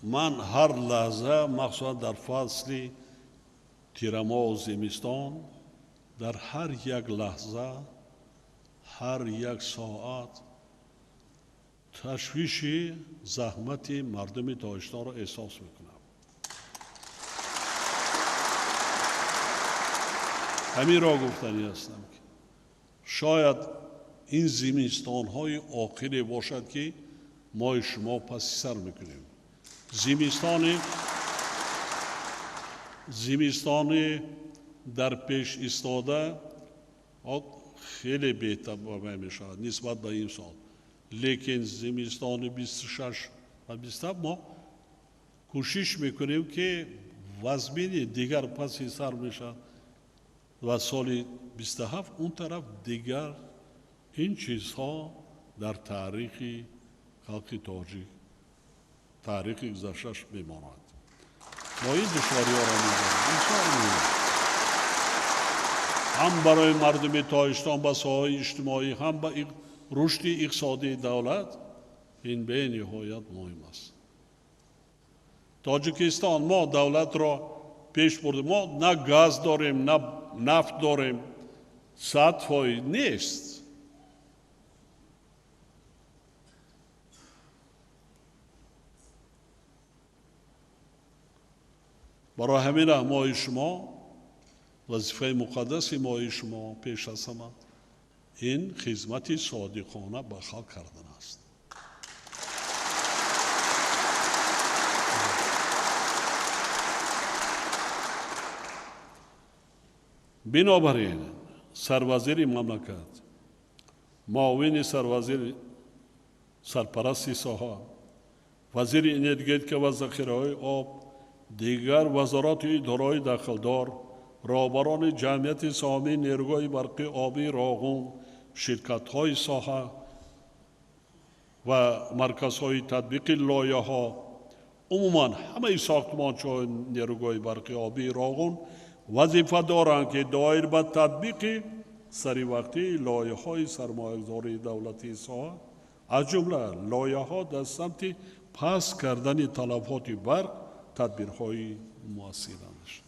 من هر لحظه مخصوصا در فصل تیرما و زمستان در هر یک لحظه هر یک ساعت تشویش زحمت مردم داعشدار را احساس میکنم. همین را گفتنی هستم که شاید این زمستان های آخری باشد که ما شما پس سر میکنیم. زمستان در پیش ایستاده خیلی بهتر میشه نسبت به این سال، لیکن زمستان 26 و 27 ما کوشش میکنیم که وزمین دیگر پس سر میشه و سال 27 اون طرف دیگر این چیزها در تاریخ خلق تاجیک تاریخ گذشته‌اش میماند. ما این دشواری ها را می‌داریم هم برای مردم تاجیکستان به ساحه اجتماعی هم به رشد اقتصادی دولت این به نهایت مهم است. تاجیکستان ما دولت را پیش برده، ما نه گاز داریم نه نفت داریم، سطحی نیست. برای همین ما شما وظیفه مقدس ما شما پیش از همه این خدمت صادقانه به خلق کردن است. بنابراین سروزیر مملکت، معاون سروزیر سرپرستی ساحه، وزیر انرژی و ذخیره آب، دیگر وزارت اداره داخلدار، رهبران جمعیت سهامی نیروی برقی آبی راغون، شرکت‌های ساحه و مرکزهای تطبیق لایحه‌ها، عموما همه ساختمان‌های نیروی برقی آبی راغون وظیفه دارند که دایر به تطبیق سری وقتی لایحه‌های سرمایه‌گذاری دولتی ساحه از جمله لایحه‌ها در سمت پس کردن تلفات برق تدبیرهای مؤثرانه